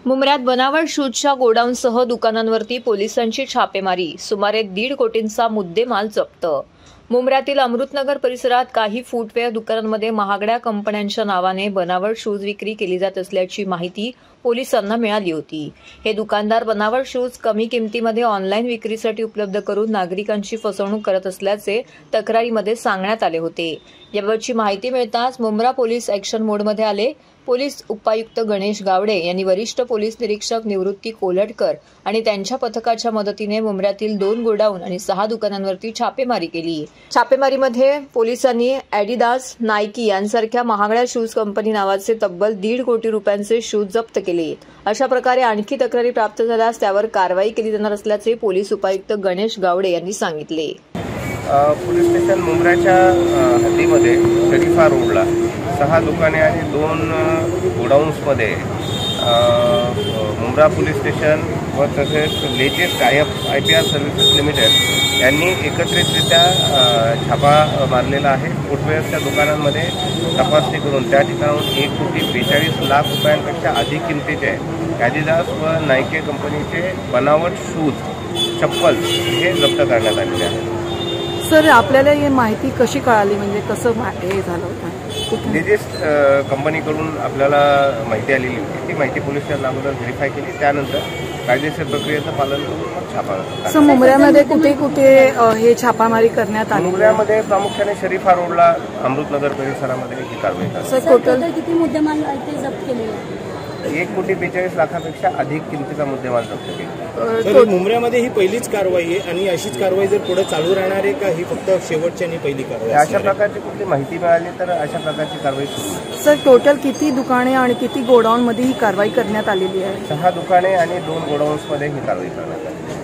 मुंब्र्यात बनावट शूजच्या गोडाऊनसह दुकानांवरती पोलिसांची छापेमारी, सुमारे 1.5 कोटींचा मुद्देमाल जप्त। मुंब्र्यातील अमृतनगर परिसरात काही फुटवेअर दुकानांमध्ये महागड्या कंपन्यांच्या नावाने बनावट शूज विक्री केली जात असल्याची माहिती पोलिसांना मिळाली होती। हे दुकानदार बनावट शूज कमी किमतीमध्ये ऑनलाईन विक्रीसाठी उपलब्ध करून नागरिकांची फसवणूक करत असल्याचे तक्रारीमध्ये सांगण्यात आले होते। याबाबतची माहिती मिळताच मुंब्रा पोलीस ॲक्शन मोडमध्ये आले। पोलीस उपायुक्त गणेश गावडे यांनी वरिष्ठ पोलीस निरीक्षक निवृत्ती कोलटकर आणि त्यांच्या पथकाच्या मदतीने मुंब्र्यातील 2 गोडाऊन आणि 6 दुकानांवरती छापेमारी केली। छापेमारीमध्ये पोलिसांनी ॲडिडास, नायकी यांसारख्या महागड्या शूज कंपनी नावाचे तब्बल 1.5 कोटी रुपयांचे शूज जप्त केले। अशा प्रकारे आणखी तक्रारी प्राप्त झाल्यास त्यावर कारवाई केली जाणार असल्याचे पोलीस उपायुक्त गणेश गावडे यांनी सांगितले। पोलीस स्टेशन मुंब्र्याच्या हद्दीमध्ये शरीफा रोडला 6 दुकाने आणि 2 गोडाऊन्समध्ये मुंब्रा पोलीस स्टेशन व तसेच लेटेस्ट IPR सर्व्हिसेस लिमिटेड यांनी एकत्रितरित्या छापा मारलेला आहे। फुटवेअरच्या दुकानांमध्ये तपासणी करून त्या ठिकाणाहून 1,42,00,000 रुपयांपेक्षा अधिक किमतीचे ॲडिडास व नायके कंपनीचे बनावट शूज, चप्पल हे जप्त करण्यात आलेले आहे। सर, आपल्याला ही माहिती कशी कळाली, म्हणजे कसं हे झालं होतं? लेटेस्ट कंपनीकडून आपल्याला माहिती आलेली होती। ती माहिती पोलीस स्टेशनला अगोदर व्हेरीफाय केली, त्यानंतर कायदेशीर प्रक्रियेचं पालन करून मग छापा। सर, मुंब्र्यामध्ये कुठे कुठे हे छापामारी करण्यात आली? मुंब्र्यामध्ये प्रामुख्याने शरीफा रोडला अमृतनगर परिसरामध्ये ही कारवाई झाली। सर, टोटल किती मुद्देमाल जप्त केले? 1,42,00,000 अधिक किमतीचा मुद्देमाल जप्त केला। मुंब्र्यामध्ये ही पहिलीच कारवाई आहे आणि अशीच कारवाई जर पुढे चालू राहणार आहे का, ही फक्त शेवटची आणि पहिली कारवाई? अशा प्रकारची कुठली माहिती मिळाली तर अशा प्रकारची कारवाई सुरू। सर, टोटल किती दुकाने आणि किती गोडाऊनमध्ये ही कारवाई करण्यात आलेली आहे? 6 दुकाने आणि 2 गोडाऊन्समध्ये ही कारवाई करण्यात आली।